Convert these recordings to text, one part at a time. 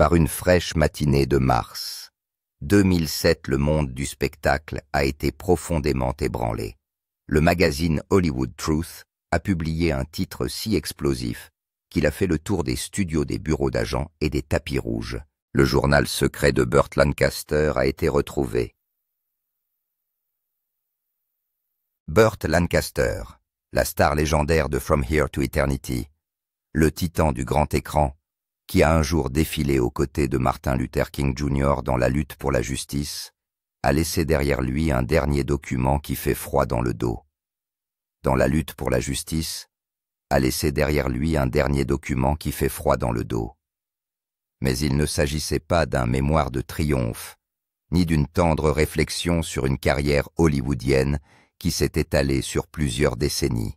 Par une fraîche matinée de mars 2007, le monde du spectacle a été profondément ébranlé. Le magazine Hollywood Truth a publié un titre si explosif qu'il a fait le tour des studios, des bureaux d'agents et des tapis rouges. Le journal secret de Burt Lancaster a été retrouvé. Burt Lancaster, la star légendaire de From Here to Eternity, le titan du grand écran, qui a un jour défilé aux côtés de Martin Luther King Jr. dans la lutte pour la justice, a laissé derrière lui un dernier document qui fait froid dans le dos. Dans la lutte pour la justice, a laissé derrière lui un dernier document qui fait froid dans le dos. Mais il ne s'agissait pas d'un mémoire de triomphe, ni d'une tendre réflexion sur une carrière hollywoodienne qui s'est étalée sur plusieurs décennies.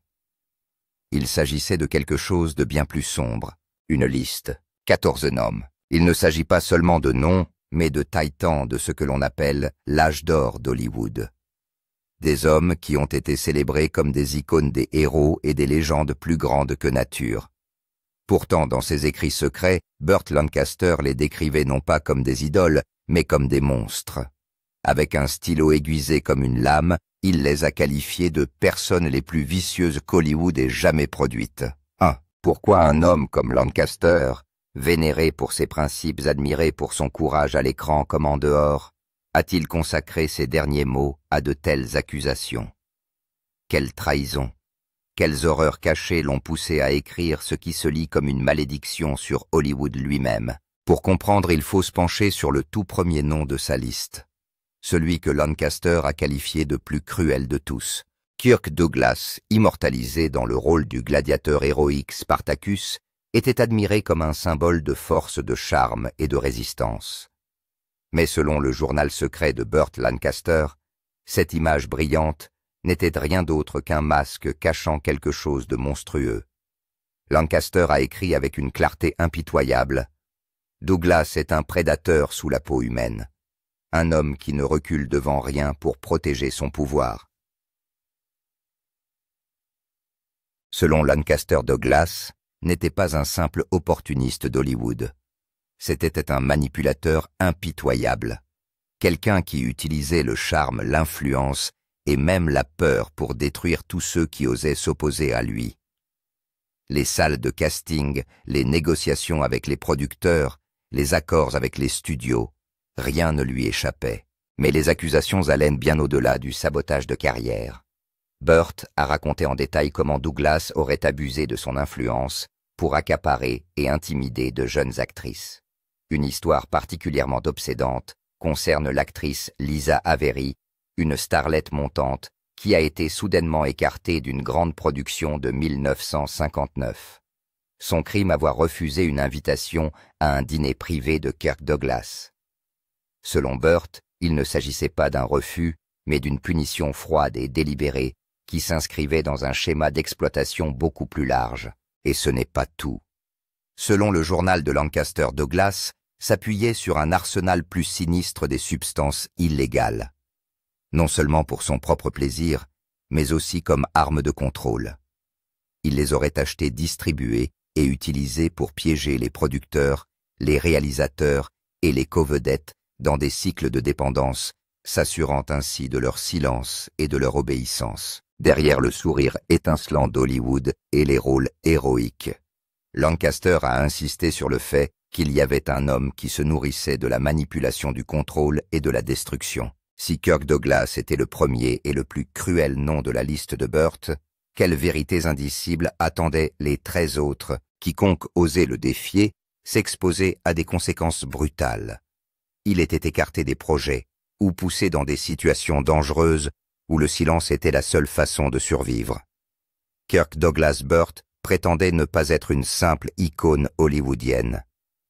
Il s'agissait de quelque chose de bien plus sombre, une liste, 14 noms. Il ne s'agit pas seulement de noms, mais de titans de ce que l'on appelle l'âge d'or d'Hollywood. Des hommes qui ont été célébrés comme des icônes des héros et des légendes plus grandes que nature. Pourtant, dans ses écrits secrets, Burt Lancaster les décrivait non pas comme des idoles, mais comme des monstres. Avec un stylo aiguisé comme une lame, il les a qualifiés de personnes les plus vicieuses qu'Hollywood ait jamais produites. 1. Pourquoi un homme comme Lancaster, vénéré pour ses principes, admiré pour son courage à l'écran comme en dehors, a-t-il consacré ses derniers mots à de telles accusations? Quelle trahison! Quelles horreurs cachées l'ont poussé à écrire ce qui se lit comme une malédiction sur Hollywood lui-même? Pour comprendre, il faut se pencher sur le tout premier nom de sa liste. Celui que Lancaster a qualifié de plus cruel de tous. Kirk Douglas, immortalisé dans le rôle du gladiateur héroïque Spartacus, était admiré comme un symbole de force, de charme et de résistance. Mais selon le journal secret de Burt Lancaster, cette image brillante n'était rien d'autre qu'un masque cachant quelque chose de monstrueux. Lancaster a écrit avec une clarté impitoyable « Douglas est un prédateur sous la peau humaine, un homme qui ne recule devant rien pour protéger son pouvoir. » Selon Lancaster, Douglas n'était pas un simple opportuniste d'Hollywood. C'était un manipulateur impitoyable, quelqu'un qui utilisait le charme, l'influence et même la peur pour détruire tous ceux qui osaient s'opposer à lui. Les salles de casting, les négociations avec les producteurs, les accords avec les studios, rien ne lui échappait. Mais les accusations allaient bien au-delà du sabotage de carrière. Burt a raconté en détail comment Douglas aurait abusé de son influence pour accaparer et intimider de jeunes actrices. Une histoire particulièrement obsédante concerne l'actrice Lisa Avery, une starlette montante qui a été soudainement écartée d'une grande production de 1959. Son crime, avoir refusé une invitation à un dîner privé de Kirk Douglas. Selon Burt, il ne s'agissait pas d'un refus, mais d'une punition froide et délibérée qui s'inscrivait dans un schéma d'exploitation beaucoup plus large. Et ce n'est pas tout. Selon le journal de Lancaster, Douglas s'appuyait sur un arsenal plus sinistre des substances illégales. Non seulement pour son propre plaisir, mais aussi comme arme de contrôle. Il les aurait achetées, distribuées et utilisées pour piéger les producteurs, les réalisateurs et les covedettes dans des cycles de dépendance, s'assurant ainsi de leur silence et de leur obéissance, derrière le sourire étincelant d'Hollywood et les rôles héroïques. Lancaster a insisté sur le fait qu'il y avait un homme qui se nourrissait de la manipulation du contrôle et de la destruction. Si Kirk Douglas était le premier et le plus cruel nom de la liste de Burt, quelles vérités indicibles attendaient les 13 autres? Quiconque osait le défier s'exposait à des conséquences brutales. Il était écarté des projets, ou poussé dans des situations dangereuses où le silence était la seule façon de survivre. Kirk Douglas Burt prétendait ne pas être une simple icône hollywoodienne.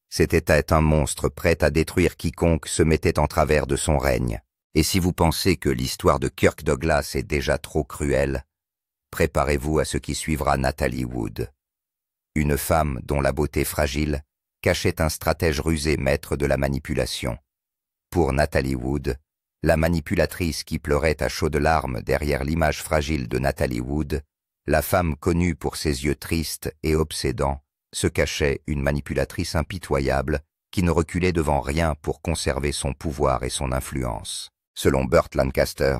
C'était un monstre prêt à détruire quiconque se mettait en travers de son règne. Et si vous pensez que l'histoire de Kirk Douglas est déjà trop cruelle, préparez-vous à ce qui suivra Natalie Wood. Une femme dont la beauté fragile cachait un stratège rusé maître de la manipulation. Pour Natalie Wood, la manipulatrice qui pleurait à chaudes larmes derrière l'image fragile de Natalie Wood, la femme connue pour ses yeux tristes et obsédants, se cachait une manipulatrice impitoyable qui ne reculait devant rien pour conserver son pouvoir et son influence. Selon Burt Lancaster,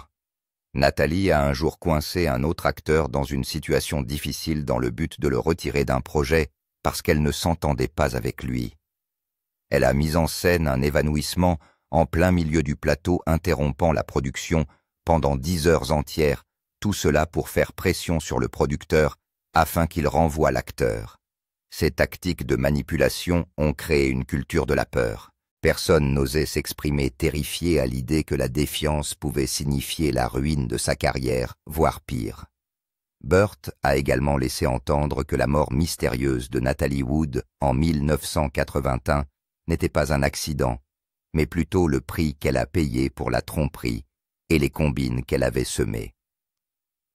Nathalie a un jour coincé un autre acteur dans une situation difficile dans le but de le retirer d'un projet parce qu'elle ne s'entendait pas avec lui. Elle a mis en scène un évanouissement en plein milieu du plateau, interrompant la production pendant 10 heures entières, tout cela pour faire pression sur le producteur afin qu'il renvoie l'acteur. Ces tactiques de manipulation ont créé une culture de la peur. Personne n'osait s'exprimer, terrifié à l'idée que la défiance pouvait signifier la ruine de sa carrière, voire pire. Burt a également laissé entendre que la mort mystérieuse de Natalie Wood en 1981 n'était pas un accident, mais plutôt le prix qu'elle a payé pour la tromperie et les combines qu'elle avait semées.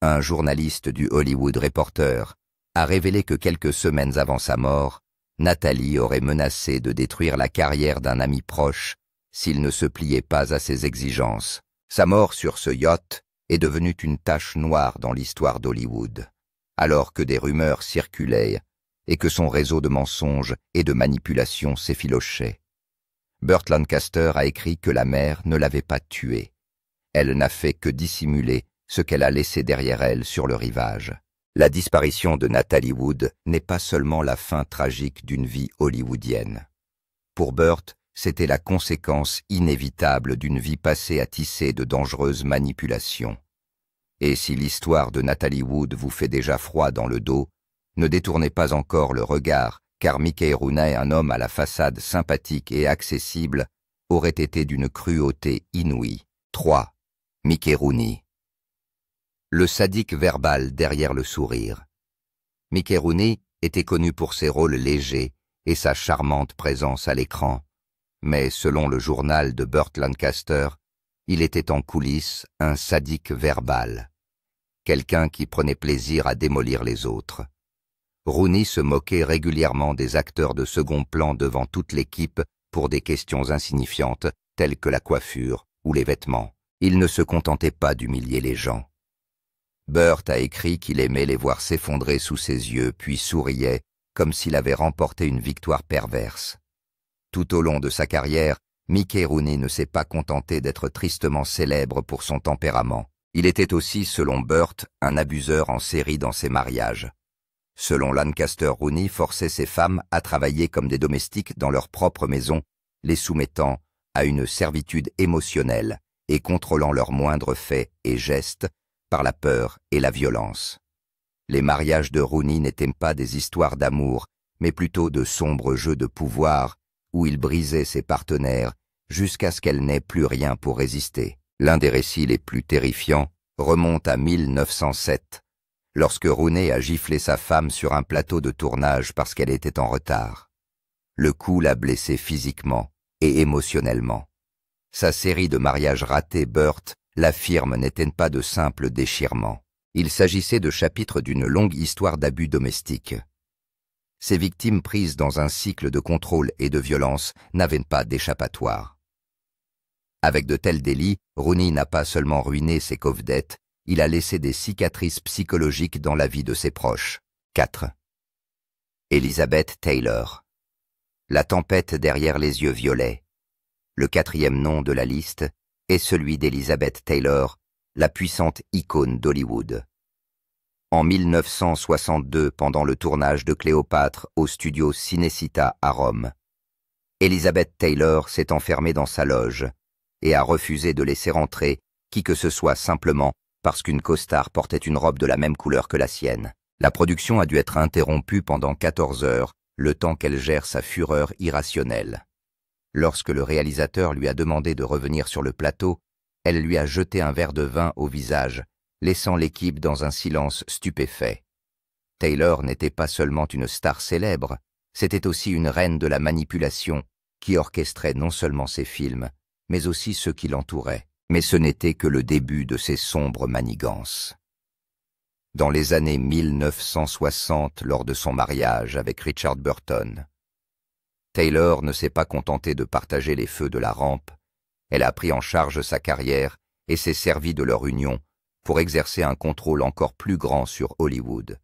Un journaliste du Hollywood Reporter a révélé que quelques semaines avant sa mort, Nathalie aurait menacé de détruire la carrière d'un ami proche s'il ne se pliait pas à ses exigences. Sa mort sur ce yacht est devenue une tache noire dans l'histoire d'Hollywood, alors que des rumeurs circulaient et que son réseau de mensonges et de manipulations s'effilochait. Burt Lancaster a écrit que la mère ne l'avait pas tuée. Elle n'a fait que dissimuler ce qu'elle a laissé derrière elle sur le rivage. La disparition de Natalie Wood n'est pas seulement la fin tragique d'une vie hollywoodienne. Pour Burt, c'était la conséquence inévitable d'une vie passée à tisser de dangereuses manipulations. Et si l'histoire de Natalie Wood vous fait déjà froid dans le dos, ne détournez pas encore le regard, car Mickey Rooney, un homme à la façade sympathique et accessible, aurait été d'une cruauté inouïe. 3. Mickey Rooney. Le sadique verbal derrière le sourire. Mickey Rooney était connu pour ses rôles légers et sa charmante présence à l'écran. Mais selon le journal de Burt Lancaster, il était en coulisses un sadique verbal. Quelqu'un qui prenait plaisir à démolir les autres. Rooney se moquait régulièrement des acteurs de second plan devant toute l'équipe pour des questions insignifiantes telles que la coiffure ou les vêtements. Il ne se contentait pas d'humilier les gens. Burt a écrit qu'il aimait les voir s'effondrer sous ses yeux, puis souriait, comme s'il avait remporté une victoire perverse. Tout au long de sa carrière, Mickey Rooney ne s'est pas contenté d'être tristement célèbre pour son tempérament. Il était aussi, selon Burt, un abuseur en série dans ses mariages. Selon Lancaster, Rooney forçait ses femmes à travailler comme des domestiques dans leur propre maison, les soumettant à une servitude émotionnelle et contrôlant leurs moindres faits et gestes par la peur et la violence. Les mariages de Rooney n'étaient pas des histoires d'amour, mais plutôt de sombres jeux de pouvoir où il brisait ses partenaires jusqu'à ce qu'elle n'ait plus rien pour résister. L'un des récits les plus terrifiants remonte à 1907, lorsque Rooney a giflé sa femme sur un plateau de tournage parce qu'elle était en retard. Le coup l'a blessée physiquement et émotionnellement. Sa série de mariages ratés, Burt l'affirme, n'était pas de simples déchirements. Il s'agissait de chapitres d'une longue histoire d'abus domestiques. Ces victimes prises dans un cycle de contrôle et de violence n'avaient pas d'échappatoire. Avec de tels délits, Rooney n'a pas seulement ruiné ses covedettes, il a laissé des cicatrices psychologiques dans la vie de ses proches. 4. Elizabeth Taylor. La tempête derrière les yeux violets. Le 4e nom de la liste est celui d'Elizabeth Taylor, la puissante icône d'Hollywood. En 1962, pendant le tournage de Cléopâtre au studio Cinecittà à Rome, Elizabeth Taylor s'est enfermée dans sa loge et a refusé de laisser entrer qui que ce soit simplement parce qu'une costard portait une robe de la même couleur que la sienne. La production a dû être interrompue pendant 14 heures, le temps qu'elle gère sa fureur irrationnelle. Lorsque le réalisateur lui a demandé de revenir sur le plateau, elle lui a jeté un verre de vin au visage, laissant l'équipe dans un silence stupéfait. Taylor n'était pas seulement une star célèbre, c'était aussi une reine de la manipulation qui orchestrait non seulement ses films, mais aussi ceux qui l'entouraient. Mais ce n'était que le début de ses sombres manigances. Dans les années 1960, lors de son mariage avec Richard Burton, Taylor ne s'est pas contentée de partager les feux de la rampe, elle a pris en charge sa carrière et s'est servie de leur union pour exercer un contrôle encore plus grand sur Hollywood.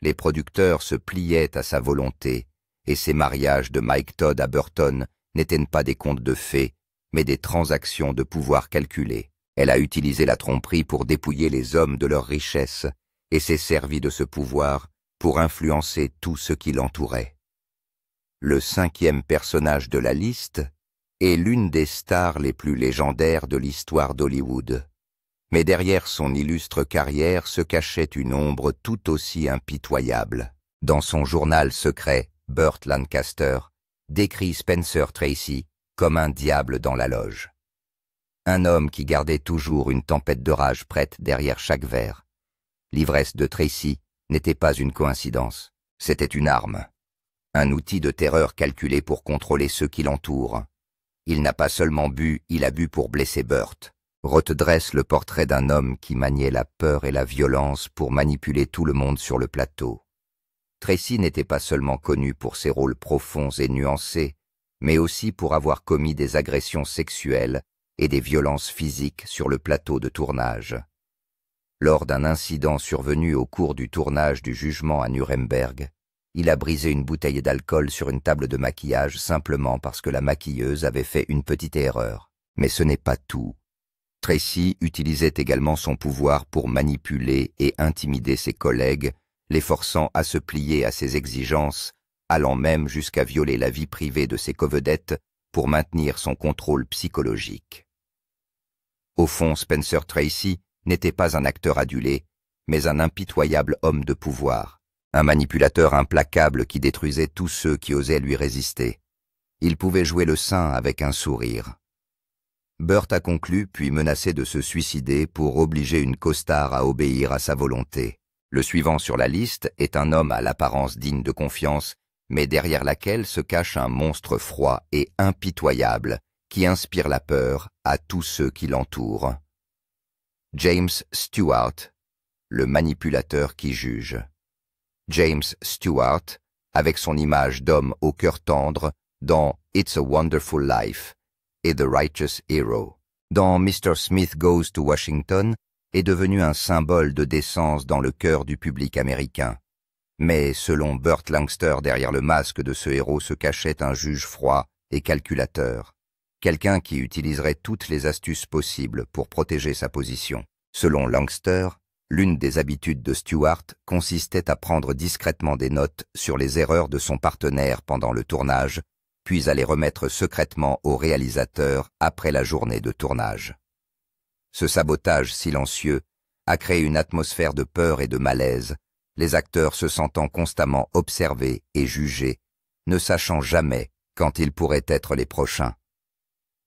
Les producteurs se pliaient à sa volonté et ces mariages de Mike Todd à Burton n'étaient pas des contes de fées, mais des transactions de pouvoir calculées. Elle a utilisé la tromperie pour dépouiller les hommes de leurs richesses et s'est servie de ce pouvoir pour influencer tout ce qui l'entourait. Le 5e personnage de la liste est l'une des stars les plus légendaires de l'histoire d'Hollywood. Mais derrière son illustre carrière se cachait une ombre tout aussi impitoyable. Dans son journal secret, Burt Lancaster décrit Spencer Tracy comme un diable dans la loge. Un homme qui gardait toujours une tempête de rage prête derrière chaque verre. L'ivresse de Tracy n'était pas une coïncidence, c'était une arme. Un outil de terreur calculé pour contrôler ceux qui l'entourent. Il n'a pas seulement bu, il a bu pour blesser Burt. Roth dresse le portrait d'un homme qui maniait la peur et la violence pour manipuler tout le monde sur le plateau. Tracy n'était pas seulement connu pour ses rôles profonds et nuancés, mais aussi pour avoir commis des agressions sexuelles et des violences physiques sur le plateau de tournage. Lors d'un incident survenu au cours du tournage du jugement à Nuremberg, il a brisé une bouteille d'alcool sur une table de maquillage simplement parce que la maquilleuse avait fait une petite erreur. Mais ce n'est pas tout. Tracy utilisait également son pouvoir pour manipuler et intimider ses collègues, les forçant à se plier à ses exigences, allant même jusqu'à violer la vie privée de ses covedettes pour maintenir son contrôle psychologique. Au fond, Spencer Tracy n'était pas un acteur adulé, mais un impitoyable homme de pouvoir, un manipulateur implacable qui détruisait tous ceux qui osaient lui résister. Il pouvait jouer le saint avec un sourire. Burt a conclu puis menacé de se suicider pour obliger une costard à obéir à sa volonté. Le suivant sur la liste est un homme à l'apparence digne de confiance, mais derrière laquelle se cache un monstre froid et impitoyable qui inspire la peur à tous ceux qui l'entourent. James Stewart, le manipulateur qui juge. James Stewart, avec son image d'homme au cœur tendre dans It's a Wonderful Life et The Righteous Hero, dans Mr. Smith Goes to Washington, est devenu un symbole de décence dans le cœur du public américain. Mais selon Burt Lancaster, derrière le masque de ce héros se cachait un juge froid et calculateur, quelqu'un qui utiliserait toutes les astuces possibles pour protéger sa position. Selon Lancaster, l'une des habitudes de Stewart consistait à prendre discrètement des notes sur les erreurs de son partenaire pendant le tournage, puis à les remettre secrètement au réalisateur après la journée de tournage. Ce sabotage silencieux a créé une atmosphère de peur et de malaise, les acteurs se sentant constamment observés et jugés, ne sachant jamais quand ils pourraient être les prochains.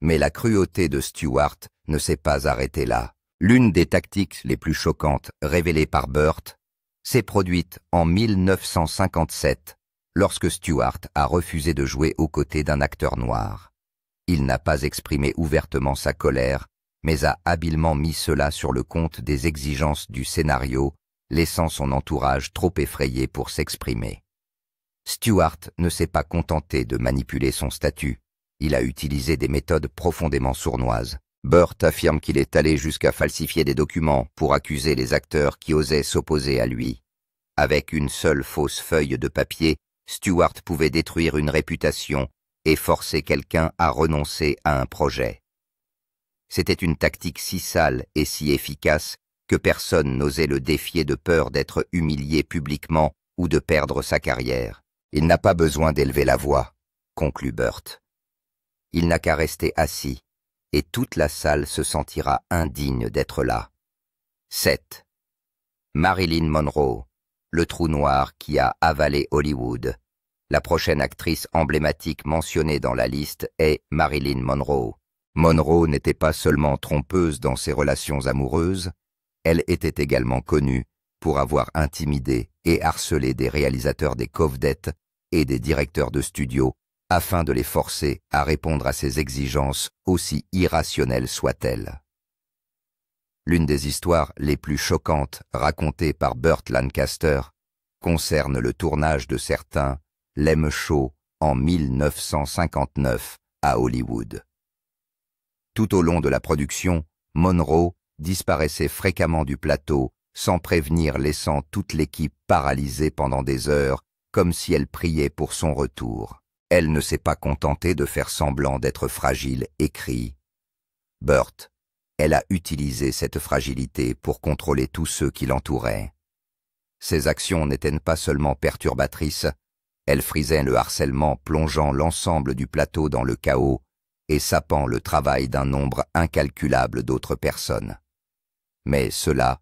Mais la cruauté de Stewart ne s'est pas arrêtée là. L'une des tactiques les plus choquantes révélées par Burt s'est produite en 1957, lorsque Stewart a refusé de jouer aux côtés d'un acteur noir. Il n'a pas exprimé ouvertement sa colère, mais a habilement mis cela sur le compte des exigences du scénario, laissant son entourage trop effrayé pour s'exprimer. Stewart ne s'est pas contenté de manipuler son statut, il a utilisé des méthodes profondément sournoises. Burt affirme qu'il est allé jusqu'à falsifier des documents pour accuser les acteurs qui osaient s'opposer à lui. Avec une seule fausse feuille de papier, Stewart pouvait détruire une réputation et forcer quelqu'un à renoncer à un projet. C'était une tactique si sale et si efficace que personne n'osait le défier de peur d'être humilié publiquement ou de perdre sa carrière. Il n'a pas besoin d'élever la voix, conclut Burt. Il n'a qu'à rester assis, et toute la salle se sentira indigne d'être là. 7. Marilyn Monroe, le trou noir qui a avalé Hollywood. La prochaine actrice emblématique mentionnée dans la liste est Marilyn Monroe. Monroe n'était pas seulement trompeuse dans ses relations amoureuses, elle était également connue pour avoir intimidé et harcelé des réalisateurs des covedettes et des directeurs de studio afin de les forcer à répondre à ses exigences aussi irrationnelles soient-elles. L'une des histoires les plus choquantes racontées par Burt Lancaster concerne le tournage de certains Lem Show en 1959 à Hollywood. Tout au long de la production, Monroe disparaissait fréquemment du plateau sans prévenir, laissant toute l'équipe paralysée pendant des heures comme si elle priait pour son retour. Elle ne s'est pas contentée de faire semblant d'être fragile et crie. Burt, elle a utilisé cette fragilité pour contrôler tous ceux qui l'entouraient. Ses actions n'étaient pas seulement perturbatrices, elles frisaient le harcèlement, plongeant l'ensemble du plateau dans le chaos et sapant le travail d'un nombre incalculable d'autres personnes. Mais cela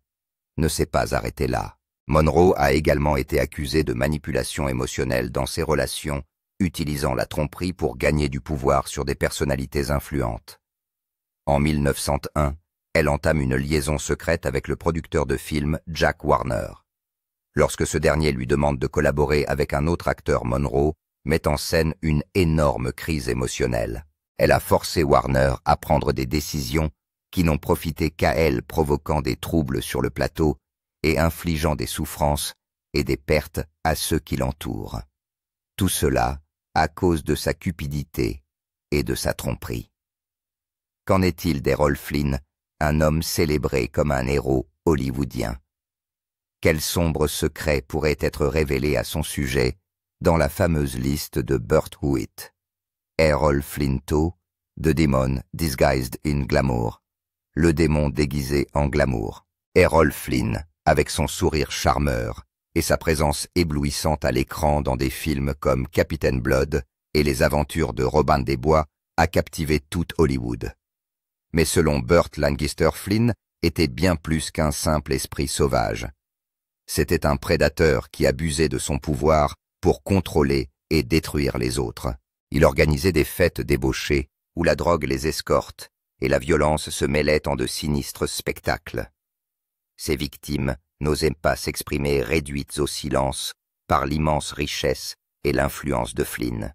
ne s'est pas arrêté là. Monroe a également été accusée de manipulation émotionnelle dans ses relations, utilisant la tromperie pour gagner du pouvoir sur des personnalités influentes. En 1901, elle entame une liaison secrète avec le producteur de films Jack Warner. Lorsque ce dernier lui demande de collaborer avec un autre acteur, Monroe met en scène une énorme crise émotionnelle. Elle a forcé Warner à prendre des décisions qui n'ont profité qu'à elle, provoquant des troubles sur le plateau et infligeant des souffrances et des pertes à ceux qui l'entourent. Tout cela à cause de sa cupidité et de sa tromperie. Qu'en est-il d'Errol Flynn, un homme célébré comme un héros hollywoodien? Quel sombre secret pourrait être révélé à son sujet dans la fameuse liste de Burt Hewitt? Errol Flinto, The Demon Disguised in Glamour, le démon déguisé en glamour. Errol Flynn, avec son sourire charmeur et sa présence éblouissante à l'écran dans des films comme Captain Blood et Les Aventures de Robin des Bois, a captivé tout Hollywood. Mais selon Burt Lancaster, Flynn était bien plus qu'un simple esprit sauvage. C'était un prédateur qui abusait de son pouvoir pour contrôler et détruire les autres. Il organisait des fêtes débauchées où la drogue les escorte et la violence se mêlait en de sinistres spectacles. Ses victimes n'osaient pas s'exprimer, réduites au silence par l'immense richesse et l'influence de Flynn.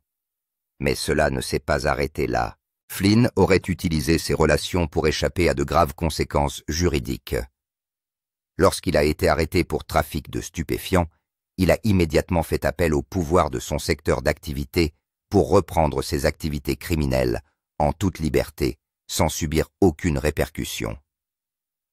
Mais cela ne s'est pas arrêté là. Flynn aurait utilisé ses relations pour échapper à de graves conséquences juridiques. Lorsqu'il a été arrêté pour trafic de stupéfiants, il a immédiatement fait appel au pouvoir de son secteur d'activité pour reprendre ses activités criminelles en toute liberté, sans subir aucune répercussion.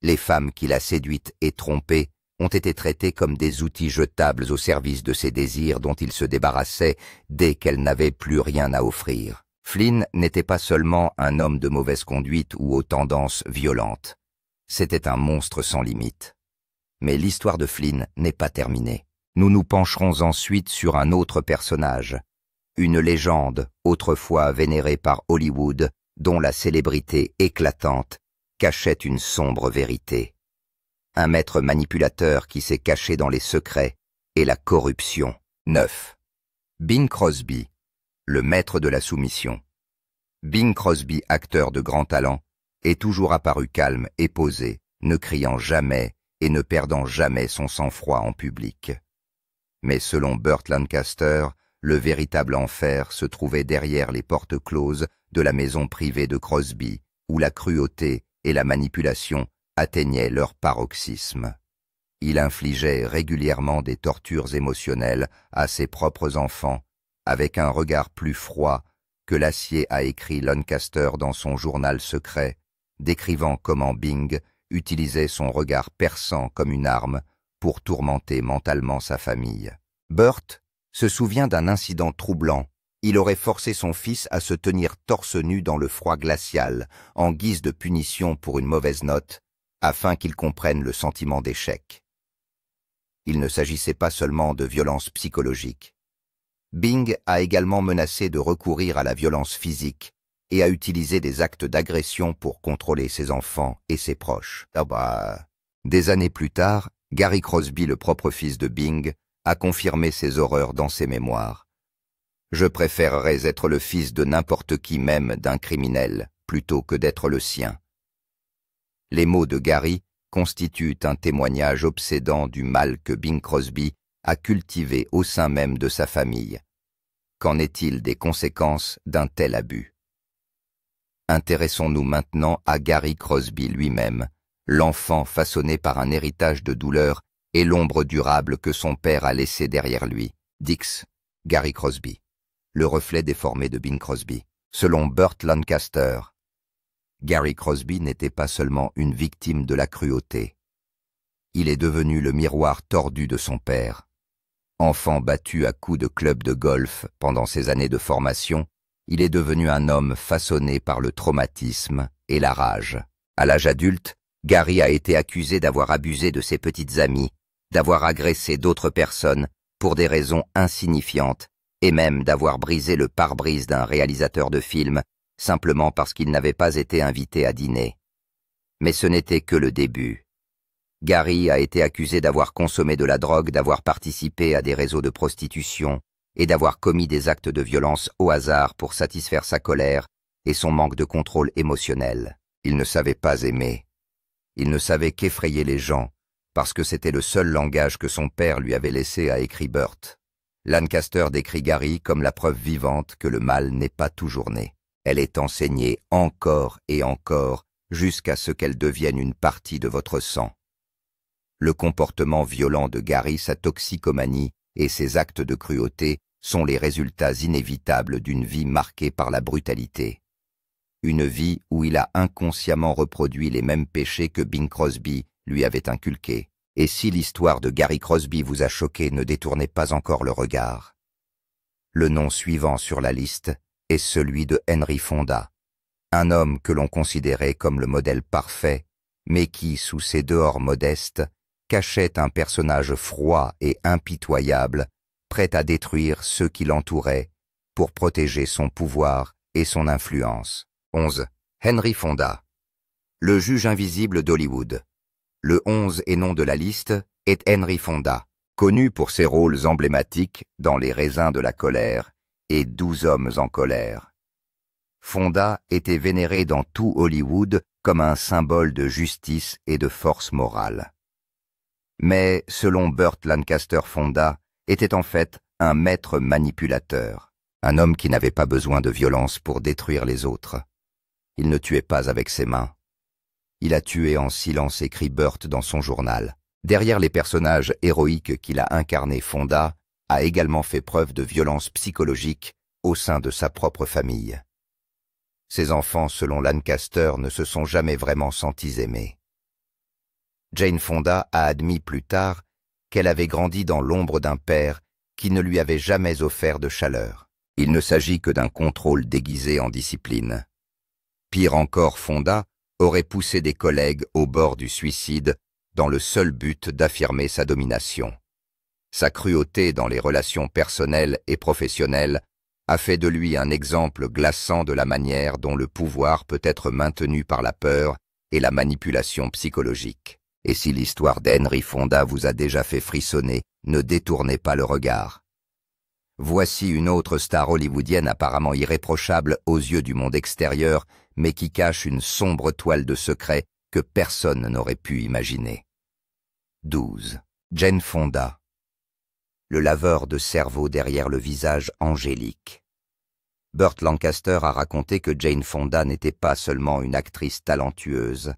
Les femmes qu'il a séduites et trompées ont été traitées comme des outils jetables au service de ses désirs dont il se débarrassait dès qu'elles n'avaient plus rien à offrir. Flynn n'était pas seulement un homme de mauvaise conduite ou aux tendances violentes. C'était un monstre sans limite. Mais l'histoire de Flynn n'est pas terminée. Nous nous pencherons ensuite sur un autre personnage, une légende autrefois vénérée par Hollywood, dont la célébrité éclatante cachait une sombre vérité. Un maître manipulateur qui s'est caché dans les secrets et la corruption. 9. Bing Crosby, le maître de la soumission. Bing Crosby, acteur de grand talent, est toujours apparu calme et posé, ne criant jamais et ne perdant jamais son sang-froid en public. Mais selon Burt Lancaster, le véritable enfer se trouvait derrière les portes closes de la maison privée de Crosby, où la cruauté et la manipulation atteignaient leur paroxysme. Il infligeait régulièrement des tortures émotionnelles à ses propres enfants, avec un regard plus froid que l'acier, a écrit Lancaster dans son journal secret, décrivant comment Bing utilisait son regard perçant comme une arme pour tourmenter mentalement sa famille. Burt se souvient d'un incident troublant. Il aurait forcé son fils à se tenir torse nu dans le froid glacial, en guise de punition pour une mauvaise note, afin qu'il comprenne le sentiment d'échec. Il ne s'agissait pas seulement de violence psychologique. Bing a également menacé de recourir à la violence physique et a utilisé des actes d'agression pour contrôler ses enfants et ses proches. Des années plus tard, Gary Crosby, le propre fils de Bing, a confirmé ces horreurs dans ses mémoires. « Je préférerais être le fils de n'importe qui, même d'un criminel, plutôt que d'être le sien. » Les mots de Gary constituent un témoignage obsédant du mal que Bing Crosby a cultivé au sein même de sa famille. Qu'en est-il des conséquences d'un tel abus? Intéressons-nous maintenant à Gary Crosby lui-même, l'enfant façonné par un héritage de douleur et l'ombre durable que son père a laissée derrière lui. Dix. Gary Crosby, le reflet déformé de Bing Crosby. Selon Burt Lancaster, Gary Crosby n'était pas seulement une victime de la cruauté. Il est devenu le miroir tordu de son père. Enfant battu à coups de club de golf pendant ses années de formation, il est devenu un homme façonné par le traumatisme et la rage. À l'âge adulte, Gary a été accusé d'avoir abusé de ses petites amies, d'avoir agressé d'autres personnes pour des raisons insignifiantes et même d'avoir brisé le pare-brise d'un réalisateur de film simplement parce qu'il n'avait pas été invité à dîner. Mais ce n'était que le début. Gary a été accusé d'avoir consommé de la drogue, d'avoir participé à des réseaux de prostitution et d'avoir commis des actes de violence au hasard pour satisfaire sa colère et son manque de contrôle émotionnel. Il ne savait pas aimer. Il ne savait qu'effrayer les gens, parce que c'était le seul langage que son père lui avait laissé, a écrit Burt. Lancaster décrit Gary comme la preuve vivante que le mal n'est pas toujours né. Elle est enseignée encore et encore jusqu'à ce qu'elle devienne une partie de votre sang. Le comportement violent de Gary, sa toxicomanie et ses actes de cruauté sont les résultats inévitables d'une vie marquée par la brutalité. Une vie où il a inconsciemment reproduit les mêmes péchés que Bing Crosby lui avait inculqués. Et si l'histoire de Gary Crosby vous a choqué, ne détournez pas encore le regard. Le nom suivant sur la liste est celui de Henry Fonda, un homme que l'on considérait comme le modèle parfait, mais qui, sous ses dehors modestes, cachait un personnage froid et impitoyable, prêt à détruire ceux qui l'entouraient pour protéger son pouvoir et son influence. 11. Henry Fonda, le juge invisible d'Hollywood. Le 11 et nom de la liste est Henry Fonda, connu pour ses rôles emblématiques dans Les raisins de la colère et 12 hommes en colère. Fonda était vénéré dans tout Hollywood comme un symbole de justice et de force morale. Mais, selon Burt Lancaster, Fonda était en fait un maître manipulateur, un homme qui n'avait pas besoin de violence pour détruire les autres. Il ne tuait pas avec ses mains. Il a tué en silence, écrit Burt dans son journal. Derrière les personnages héroïques qu'il a incarnés, Fonda a également fait preuve de violence psychologique au sein de sa propre famille. Ses enfants, selon Lancaster, ne se sont jamais vraiment sentis aimés. Jane Fonda a admis plus tard qu'elle avait grandi dans l'ombre d'un père qui ne lui avait jamais offert de chaleur. Il ne s'agit que d'un contrôle déguisé en discipline. Pire encore, Fonda aurait poussé des collègues au bord du suicide dans le seul but d'affirmer sa domination. Sa cruauté dans les relations personnelles et professionnelles a fait de lui un exemple glaçant de la manière dont le pouvoir peut être maintenu par la peur et la manipulation psychologique. Et si l'histoire d'Henry Fonda vous a déjà fait frissonner, ne détournez pas le regard. Voici une autre star hollywoodienne apparemment irréprochable aux yeux du monde extérieur, mais qui cache une sombre toile de secret que personne n'aurait pu imaginer. 12. Jane Fonda, le laveur de cerveau derrière le visage angélique. Burt Lancaster a raconté que Jane Fonda n'était pas seulement une actrice talentueuse,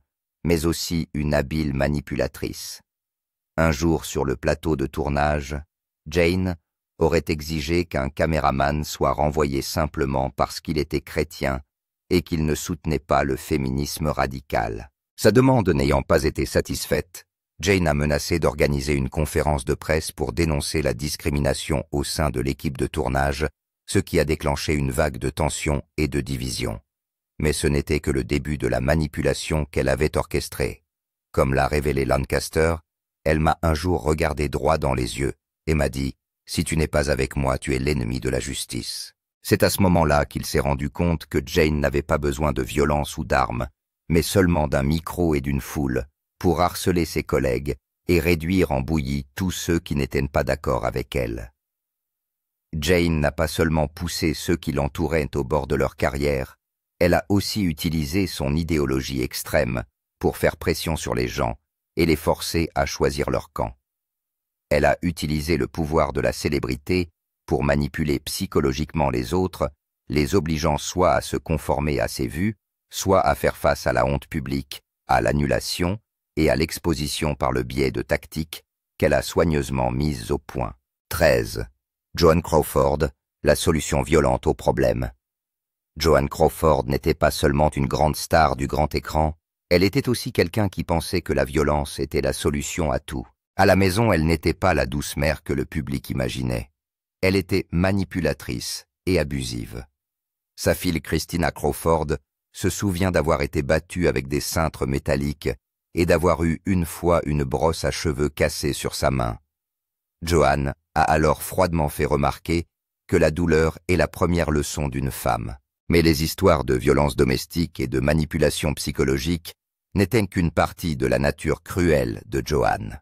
mais aussi une habile manipulatrice. Un jour sur le plateau de tournage, Jane aurait exigé qu'un caméraman soit renvoyé simplement parce qu'il était chrétien et qu'il ne soutenait pas le féminisme radical. Sa demande n'ayant pas été satisfaite, Jane a menacé d'organiser une conférence de presse pour dénoncer la discrimination au sein de l'équipe de tournage, ce qui a déclenché une vague de tension et de division. Mais ce n'était que le début de la manipulation qu'elle avait orchestrée. Comme l'a révélé Lancaster, elle m'a un jour regardé droit dans les yeux et m'a dit « Si tu n'es pas avec moi, tu es l'ennemi de la justice ». C'est à ce moment-là qu'il s'est rendu compte que Jane n'avait pas besoin de violence ou d'armes, mais seulement d'un micro et d'une foule pour harceler ses collègues et réduire en bouillie tous ceux qui n'étaient pas d'accord avec elle. Jane n'a pas seulement poussé ceux qui l'entouraient au bord de leur carrière, elle a aussi utilisé son idéologie extrême pour faire pression sur les gens et les forcer à choisir leur camp. Elle a utilisé le pouvoir de la célébrité pour manipuler psychologiquement les autres, les obligeant soit à se conformer à ses vues, soit à faire face à la honte publique, à l'annulation et à l'exposition par le biais de tactiques qu'elle a soigneusement mises au point. 13. Joan Crawford, la solution violente au problème. Joan Crawford n'était pas seulement une grande star du grand écran, elle était aussi quelqu'un qui pensait que la violence était la solution à tout. À la maison, elle n'était pas la douce mère que le public imaginait. Elle était manipulatrice et abusive. Sa fille Christina Crawford se souvient d'avoir été battue avec des cintres métalliques et d'avoir eu une fois une brosse à cheveux cassée sur sa main. Joanne a alors froidement fait remarquer que la douleur est la première leçon d'une femme. Mais les histoires de violence domestique et de manipulation psychologique n'étaient qu'une partie de la nature cruelle de Joanne.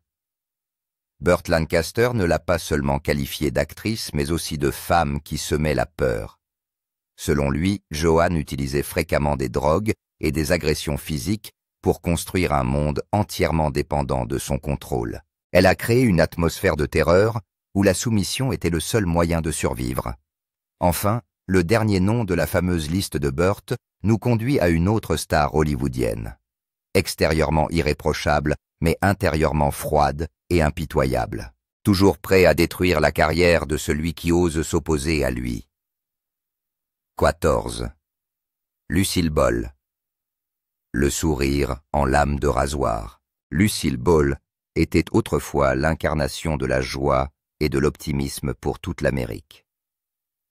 Burt Lancaster ne l'a pas seulement qualifiée d'actrice, mais aussi de femme qui semait la peur. Selon lui, Joanne utilisait fréquemment des drogues et des agressions physiques pour construire un monde entièrement dépendant de son contrôle. Elle a créé une atmosphère de terreur où la soumission était le seul moyen de survivre. Enfin, le dernier nom de la fameuse liste de Burt nous conduit à une autre star hollywoodienne. Extérieurement irréprochable, mais intérieurement froide et impitoyable. Toujours prêt à détruire la carrière de celui qui ose s'opposer à lui. 14. Lucille Ball. Le sourire en lame de rasoir. Lucille Ball était autrefois l'incarnation de la joie et de l'optimisme pour toute l'Amérique.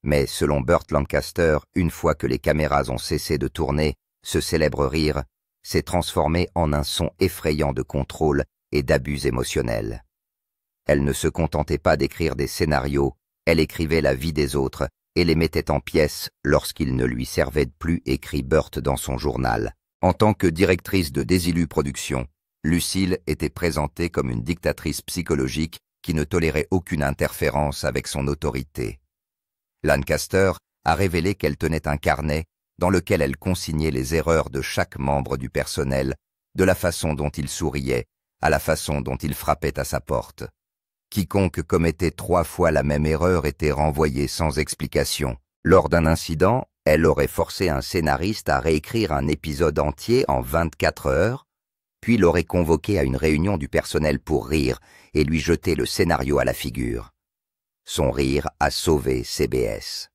Mais selon Burt Lancaster, une fois que les caméras ont cessé de tourner, ce célèbre rire s'est transformé en un son effrayant de contrôle et d'abus émotionnels. Elle ne se contentait pas d'écrire des scénarios, elle écrivait la vie des autres et les mettait en pièces lorsqu'il ne lui servait plus, écrit Burt dans son journal. En tant que directrice de Desilu Productions, Lucille était présentée comme une dictatrice psychologique qui ne tolérait aucune interférence avec son autorité. Lancaster a révélé qu'elle tenait un carnet dans lequel elle consignait les erreurs de chaque membre du personnel, de la façon dont il souriait à la façon dont il frappait à sa porte. Quiconque commettait 3 fois la même erreur était renvoyé sans explication. Lors d'un incident, elle aurait forcé un scénariste à réécrire un épisode entier en 24 heures, puis l'aurait convoqué à une réunion du personnel pour rire et lui jeter le scénario à la figure. Son rire a sauvé CBS.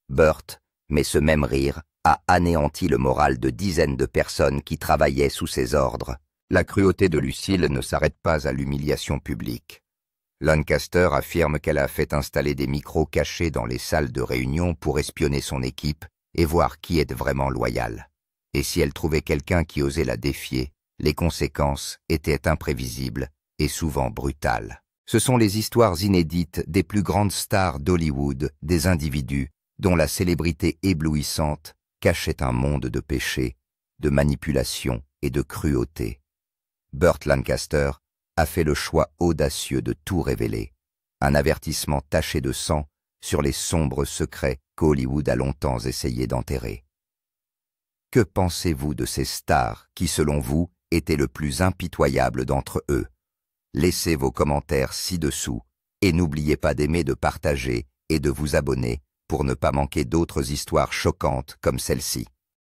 Burt, mais ce même rire a anéanti le moral de dizaines de personnes qui travaillaient sous ses ordres. La cruauté de Lucille ne s'arrête pas à l'humiliation publique. Lancaster affirme qu'elle a fait installer des micros cachés dans les salles de réunion pour espionner son équipe et voir qui est vraiment loyal. Et si elle trouvait quelqu'un qui osait la défier, les conséquences étaient imprévisibles et souvent brutales. Ce sont les histoires inédites des plus grandes stars d'Hollywood, des individus dont la célébrité éblouissante cachait un monde de péché, de manipulation et de cruauté. Burt Lancaster a fait le choix audacieux de tout révéler, un avertissement taché de sang sur les sombres secrets qu'Hollywood a longtemps essayé d'enterrer. Que pensez-vous de ces stars qui, selon vous, étaient le plus impitoyable d'entre eux? Laissez vos commentaires ci-dessous et n'oubliez pas d'aimer, de partager et de vous abonner pour ne pas manquer d'autres histoires choquantes comme celle-ci.